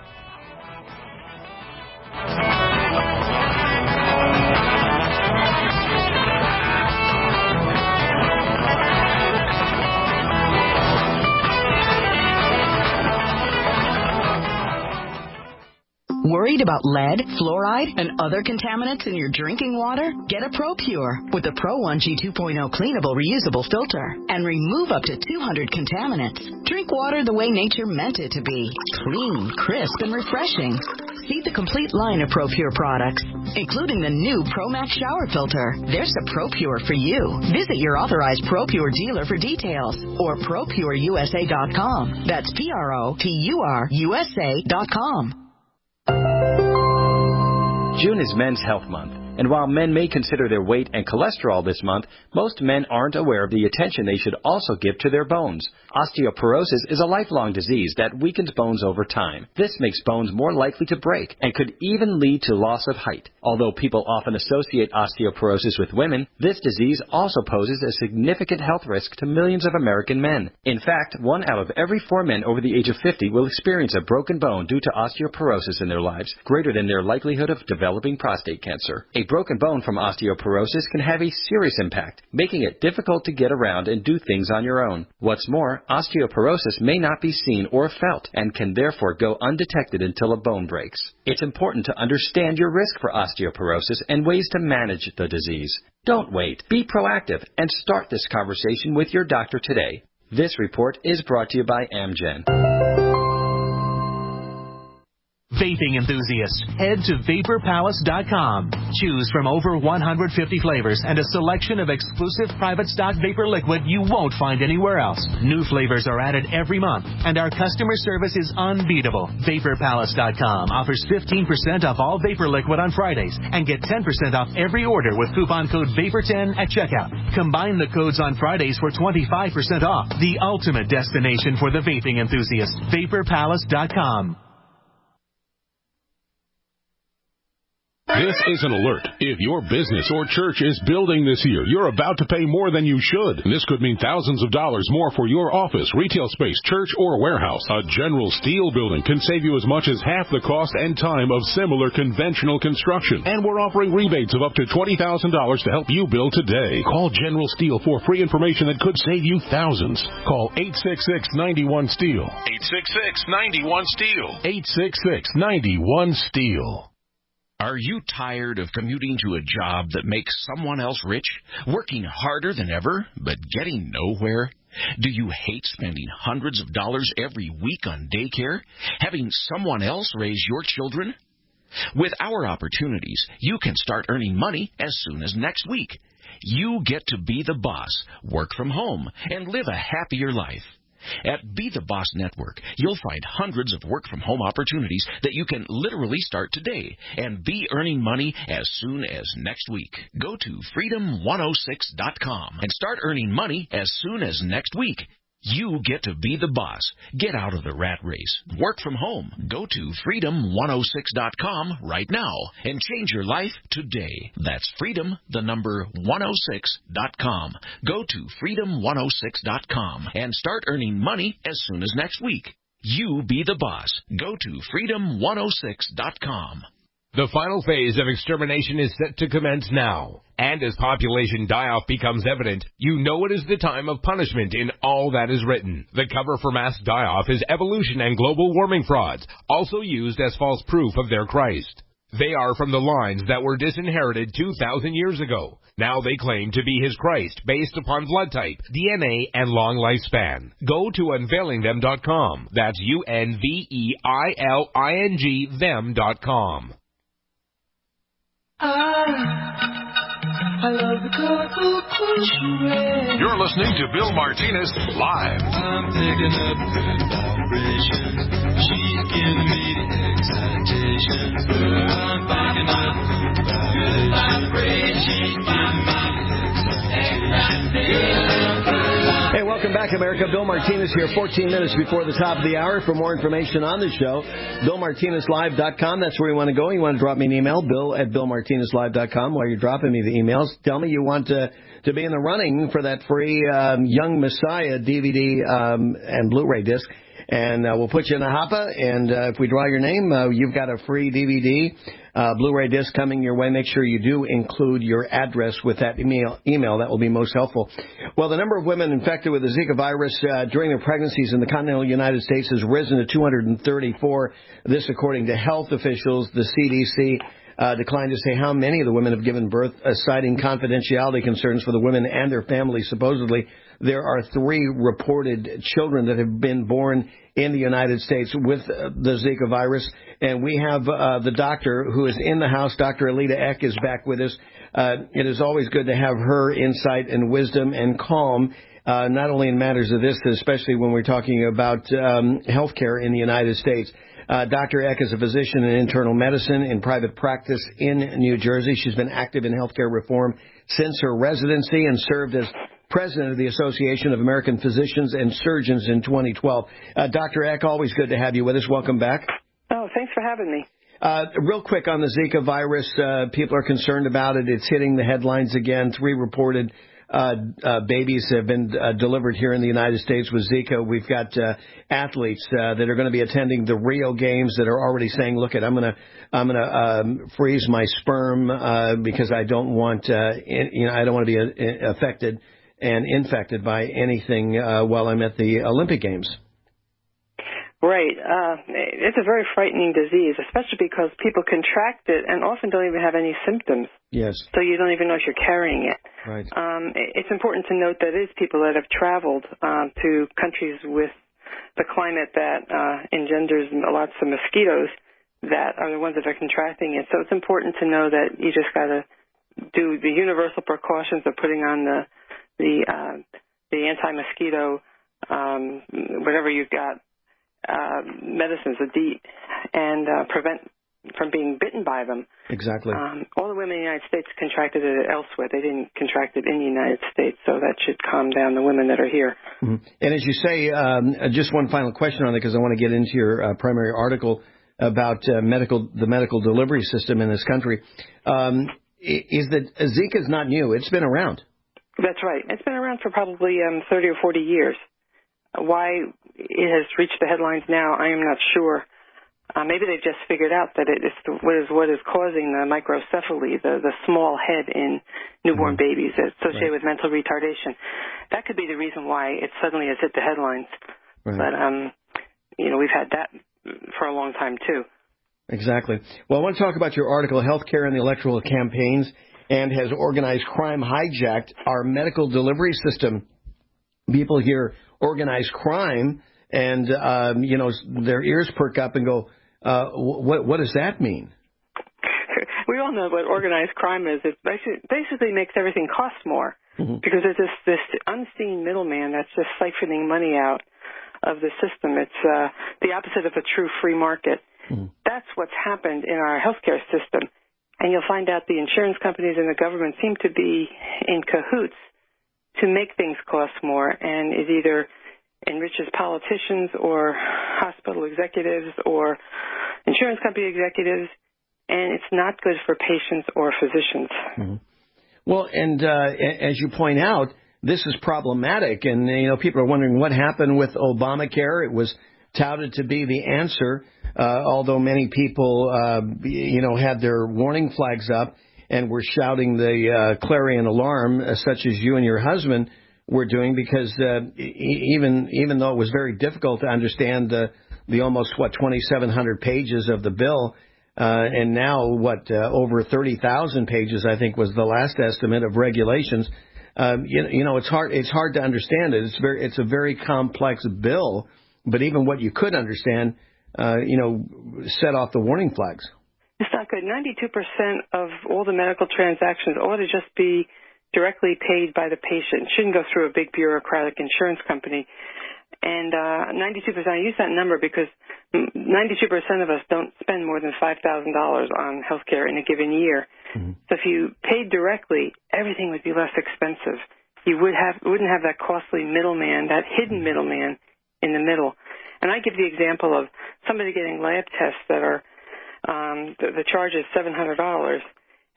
Worried about lead, fluoride, and other contaminants in your drinking water? Get a ProPure with the Pro 1G 2.0 cleanable reusable filter and remove up to 200 contaminants. Drink water the way nature meant it to be. Clean, crisp, and refreshing. See the complete line of ProPure products, including the new ProMax shower filter. There's a ProPure for you. Visit your authorized ProPure dealer for details or ProPureUSA.com. That's ProPureUSA.com. June is Men's Health Month, and while men may consider their weight and cholesterol this month, most men aren't aware of the attention they should also give to their bones. Osteoporosis is a lifelong disease that weakens bones over time. This makes bones more likely to break and could even lead to loss of height. Although people often associate osteoporosis with women, this disease also poses a significant health risk to millions of American men. In fact, 1 out of every 4 men over the age of 50 will experience a broken bone due to osteoporosis in their lives, greater than their likelihood of developing prostate cancer. A broken bone from osteoporosis can have a serious impact, making it difficult to get around and do things on your own. What's more, osteoporosis may not be seen or felt and can therefore go undetected until a bone breaks. It's important to understand your risk for osteoporosis and ways to manage the disease. Don't wait. Be proactive and start this conversation with your doctor today. This report is brought to you by Amgen. Vaping enthusiasts, head to VaporPalace.com. Choose from over 150 flavors and a selection of exclusive private stock vapor liquid you won't find anywhere else. New flavors are added every month, and our customer service is unbeatable. VaporPalace.com offers 15% off all vapor liquid on Fridays and get 10% off every order with coupon code VAPOR10 at checkout. Combine the codes on Fridays for 25% off. The ultimate destination for the vaping enthusiast. VaporPalace.com. This is an alert. If your business or church is building this year, you're about to pay more than you should. This could mean thousands of dollars more for your office, retail space, church, or warehouse. A General Steel building can save you as much as half the cost and time of similar conventional construction. And we're offering rebates of up to $20,000 to help you build today. Call General Steel for free information that could save you thousands. Call 866-91-STEEL. 866-91-STEEL. 866-91-STEEL. Are you tired of commuting to a job that makes someone else rich, working harder than ever, but getting nowhere? Do you hate spending hundreds of dollars every week on daycare, having someone else raise your children? With our opportunities, you can start earning money as soon as next week. You get to be the boss, work from home, and live a happier life. At Be the Boss Network, you'll find hundreds of work-from-home opportunities that you can literally start today and be earning money as soon as next week. Go to freedom106.com and start earning money as soon as next week. You get to be the boss. Get out of the rat race. Work from home. Go to freedom106.com right now and change your life today. That's freedom106.com. Go to freedom106.com and start earning money as soon as next week. You be the boss. Go to freedom106.com. The final phase of extermination is set to commence now. And as population die-off becomes evident, you know it is the time of punishment in all that is written. The cover for mass die-off is evolution and global warming frauds, also used as false proof of their Christ. They are from the lines that were disinherited 2,000 years ago. Now they claim to be his Christ based upon blood type, DNA, and long lifespan. Go to unveilingthem.com. That's UNVEILING them.com. I love the colorful clothes she wears. You're listening to Bill Martinez Live. I'm picking up good vibrations. She's giving me the excitation. I'm picking up good vibrations. She's giving me the excitation. Hey, welcome back, America. Bill Martinez here, 14 minutes before the top of the hour. For more information on the show, BillMartinezLive.com. That's where you want to go. You want to drop me an email, bill@BillMartinezLive.com. While you're dropping me the emails, tell me you want to be in the running for that free Young Messiah DVD and Blu-ray disc. And we'll put you in the hopper, and if we draw your name, you've got a free DVD, Blu-ray disc coming your way. Make sure you do include your address with that email. That will be most helpful. Well, the number of women infected with the Zika virus during their pregnancies in the continental United States has risen to 234. This according to health officials. The CDC declined to say how many of the women have given birth, citing confidentiality concerns for the women and their families. Supposedly, there are 3 reported children that have been born in the United States with the Zika virus. And we have the doctor who is in the house. Dr. Alita Eck is back with us. It is always good to have her insight and wisdom and calm, not only in matters of this, especially when we're talking about health care in the United States. Dr. Eck is a physician in internal medicine in private practice in New Jersey. She's been active in healthcare reform since her residency and served as president of the Association of American Physicians and Surgeons in 2012. Dr. Eck, always good to have you with us. Welcome back. Oh, thanks for having me. Real quick on the Zika virus, people are concerned about it. It's hitting the headlines again. 3 reported babies have been delivered here in the United States with Zika. We've got athletes that are going to be attending the Rio Games that are already saying, "Look, I'm going to freeze my sperm because I don't want I don't want to be affected and infected by anything while I'm at the Olympic Games." Right. It's a very frightening disease, especially because people contract it and often don't even have any symptoms. Yes. So you don't even know if you're carrying it. Right. It's important to note that it is people that have traveled to countries with the climate that engenders lots of mosquitoes that are the ones that are contracting it. So it's important to know that you just got to do the universal precautions of putting on the anti-mosquito, whatever you've got, medicines, the DEET, and prevent from being bitten by them. Exactly. All the women in the United States contracted it elsewhere. They didn't contract it in the United States, so that should calm down the women that are here. Mm-hmm. And as you say, just one final question on it, because I want to get into your primary article about the medical delivery system in this country, is that Zika is not new. It's been around. That's right. It's been around for probably 30 or 40 years. Why it has reached the headlines now, I am not sure. Maybe they've just figured out that it is what is causing the microcephaly, the small head in newborn babies associated with mental retardation. That could be the reason why it suddenly has hit the headlines. Right. But, we've had that for a long time, too. Exactly. Well, I want to talk about your article, Healthcare and the Electoral Campaigns, and has organized crime hijacked our medical delivery system. People hear organized crime, and, their ears perk up and go, what does that mean? We all know what organized crime is. It basically makes everything cost more because there's this unseen middleman that's just siphoning money out of the system. It's the opposite of a true free market. That's what's happened in our healthcare system. And you'll find out the insurance companies and the government seem to be in cahoots to make things cost more, and it either enriches politicians or hospital executives or insurance company executives, and it's not good for patients or physicians. Well, and as you point out, this is problematic, and people are wondering what happened with Obamacare. It was touted to be the answer, although many people, had their warning flags up and were shouting the clarion alarm, such as you and your husband were doing, because even though it was very difficult to understand the almost 2,700 pages of the bill, and now over 30,000 pages, I think was the last estimate of regulations. It's hard to understand it. It's a very complex bill, but even what you could understand, set off the warning flags. It's not good. 92% of all the medical transactions ought to just be directly paid by the patient. It shouldn't go through a big bureaucratic insurance company. And 92%, I use that number because 92% of us don't spend more than $5,000 on health care in a given year. So if you paid directly, everything would be less expensive. You wouldn't have that costly middleman, that hidden middleman in the middle. And I give the example of somebody getting lab tests that are the charge is $700,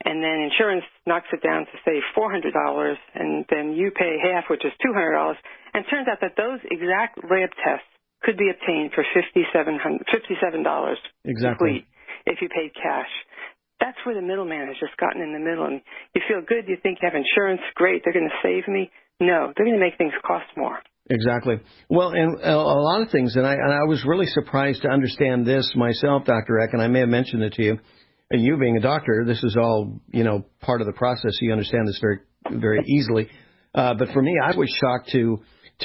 and then insurance knocks it down to, say, $400, and then you pay half, which is $200. And it turns out that those exact lab tests could be obtained for $57 exactly if you paid cash. That's where the middleman has just gotten in the middle. And you feel good, you think you have insurance, great, they're going to save me. No, they're going to make things cost more. Exactly. Well, and a lot of things, and I was really surprised to understand this myself, Dr. Eck, and I may have mentioned it to you. And you being a doctor, this is all, part of the process. You understand this very, very easily. But for me, I was shocked to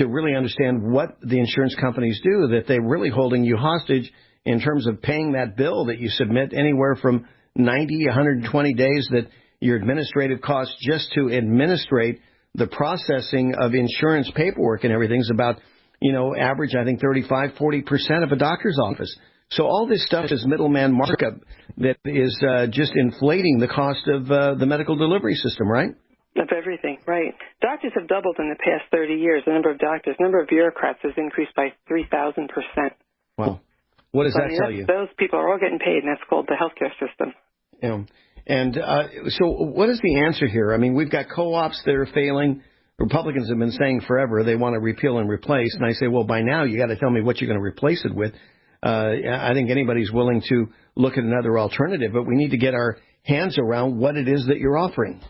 really understand what the insurance companies do, that they're really holding you hostage in terms of paying that bill that you submit anywhere from 90, 120 days, that your administrative costs just to administrate the processing of insurance paperwork and everything is about, average, I think, 35, 40% of a doctor's office. So all this stuff is middleman markup that is just inflating the cost of the medical delivery system, right? Of everything, right. Doctors have doubled in the past 30 years. The number of doctors, number of bureaucrats has increased by 3,000%. Wow. What does that tell you? Those people are all getting paid, and that's called the healthcare system. Yeah. And so what is the answer here? I mean, we've got co-ops that are failing. Republicans have been saying forever they want to repeal and replace. And I say, well, by now you got to tell me what you're going to replace it with. I think anybody's willing to look at another alternative, but we need to get our hands around what it is that you're offering.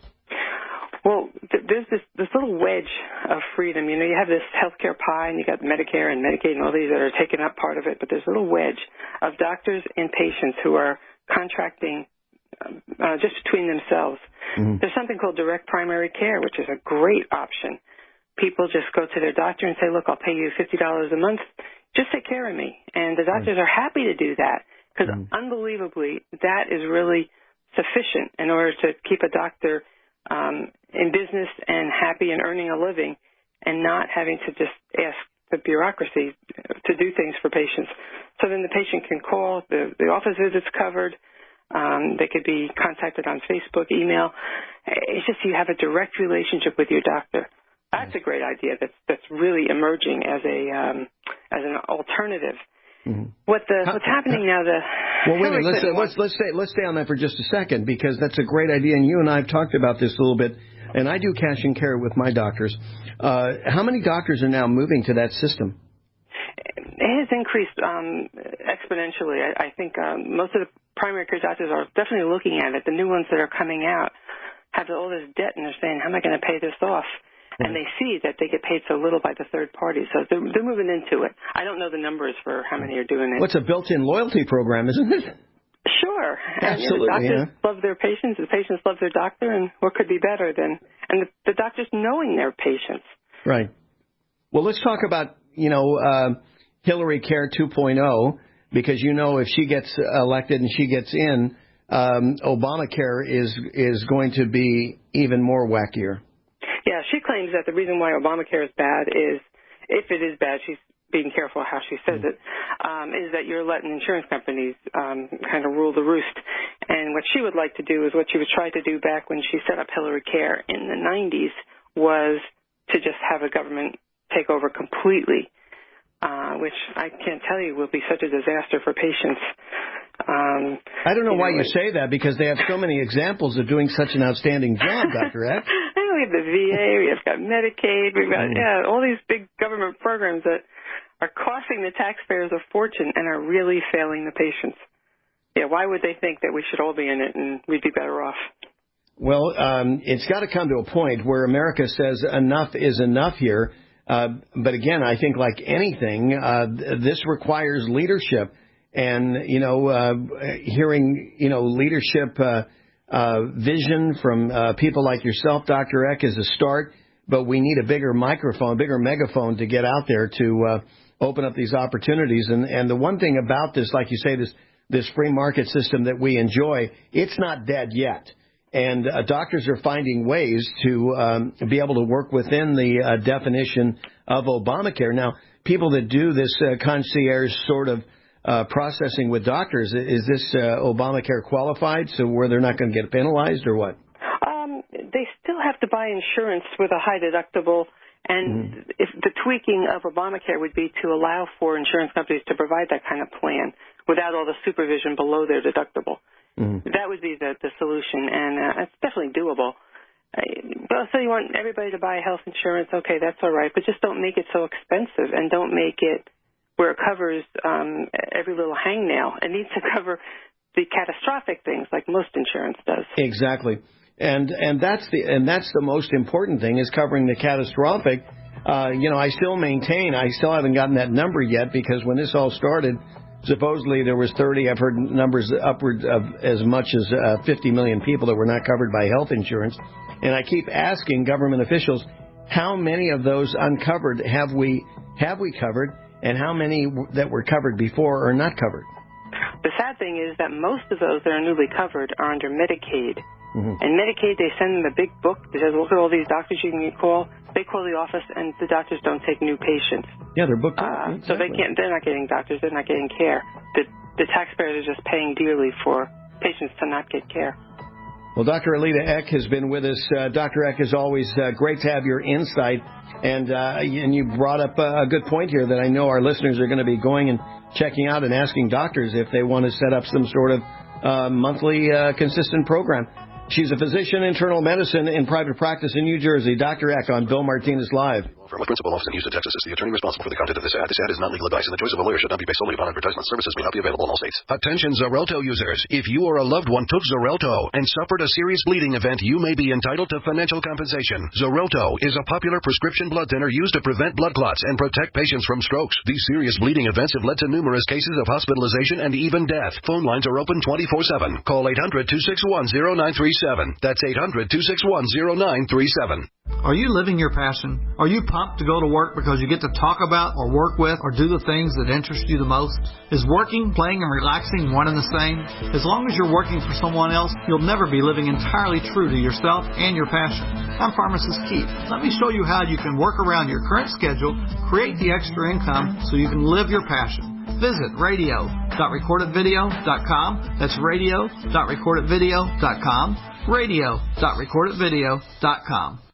Well, there's this little wedge of freedom. You have this healthcare pie, and you got Medicare and Medicaid and all these that are taking up part of it, but there's a little wedge of doctors and patients who are contracting just between themselves. There's something called direct primary care, which is a great option. People just go to their doctor and say, look, I'll pay you $50 a month. Just take care of me. And the doctors are happy to do that because unbelievably, that is really sufficient in order to keep a doctor in business and happy and earning a living and not having to just ask the bureaucracy to do things for patients. So then the patient can call, the office visit's covered, they could be contacted on Facebook, email. It's just you have a direct relationship with your doctor. That's a great idea. That's really emerging as an alternative. What's happening now? Well, wait a minute. Let's stay on that for just a second, because that's a great idea. And you and I have talked about this a little bit. And I do cash and carry with my doctors. How many doctors are now moving to that system? It has increased exponentially. I think most of the primary care doctors are definitely looking at it. The new ones that are coming out have all this debt, and they're saying, how am I going to pay this off? And they see that they get paid so little by the third party. So they're moving into it. I don't know the numbers for how many are doing it. What's a built-in loyalty program, isn't it? Sure. Absolutely. And, the doctors love their patients, the patients love their doctor, and what could be better than the doctors knowing their patients? Right. Well, let's talk about, Hillary Care 2.0, because, if she gets elected and she gets in, Obamacare is going to be even more wackier. Yeah, she claims that the reason why Obamacare is bad is, if it is bad, she's being careful how she says it, is that you're letting insurance companies kind of rule the roost. And what she would like to do is what she was trying to do back when she set up Hillary Care in the 90s was to just have the government take over completely, which I can't tell you will be such a disaster for patients. I don't know why you say that, because they have so many examples of doing such an outstanding job, Dr. Eck. We have the VA, we have got Medicaid, we've got all these big government programs that are costing the taxpayers a fortune and are really failing the patients. Yeah, why would they think that we should all be in it and we'd be better off? Well, it's got to come to a point where America says enough is enough here. But again, I think like anything, this requires leadership. And, hearing, leadership vision from people like yourself, Dr. Eck, is a start. But we need a bigger microphone, bigger megaphone to get out there to open up these opportunities. And the one thing about this, like you say, this free market system that we enjoy, it's not dead yet. And doctors are finding ways to be able to work within the definition of Obamacare. Now, people that do this concierge sort of processing with doctors, is this Obamacare qualified, so where they're not going to get penalized or what? They still have to buy insurance with a high deductible, and if the tweaking of Obamacare would be to allow for insurance companies to provide that kind of plan without all the supervision below their deductible. That would be the solution, and it's definitely doable. So you want everybody to buy health insurance, okay, that's all right, but just don't make it so expensive, and don't make it where it covers every little hangnail. It needs to cover the catastrophic things like most insurance does. Exactly. And that's the most important thing, is covering the catastrophic. I still maintain, I still haven't gotten that number yet, because when this all started, supposedly there was 30, I've heard numbers upwards of as much as 50 million people that were not covered by health insurance. And I keep asking government officials, how many of those uncovered have we covered, and how many that were covered before are not covered? The sad thing is that most of those that are newly covered are under Medicaid. And Medicaid, they send them a big book that says, look at all these doctors you can call. They call the office, and the doctors don't take new patients. Yeah, they're booked. Exactly. So they're not getting doctors. They're not getting care. The taxpayers are just paying dearly for patients to not get care. Well, Dr. Alita Eck has been with us. Dr. Eck, is always great to have your insight. And you brought up a good point here that I know our listeners are going to be going and checking out and asking doctors if they want to set up some sort of monthly consistent program. She's a physician, internal medicine, in private practice in New Jersey. Dr. Eck on Bill Martinez Live. From a principal office in Houston, Texas, is the attorney responsible for the content of this ad. This ad is not legal advice, and the choice of a lawyer should not be based solely upon advertisement. Services may not be available in all states. Attention Xarelto users. If you or a loved one took Xarelto and suffered a serious bleeding event, you may be entitled to financial compensation. Xarelto is a popular prescription blood thinner used to prevent blood clots and protect patients from strokes. These serious bleeding events have led to numerous cases of hospitalization and even death. Phone lines are open 24/7. Call 800-261-0937. That's 800-261-0937. Are you living your passion? Are you pumped to go to work because you get to talk about or work with or do the things that interest you the most? Is working, playing, and relaxing one and the same? As long as you're working for someone else, you'll never be living entirely true to yourself and your passion. I'm Pharmacist Keith. Let me show you how you can work around your current schedule, create the extra income so you can live your passion. Visit radio.recordedvideo.com. That's radio.recordedvideo.com. radio.recordedvideo.com.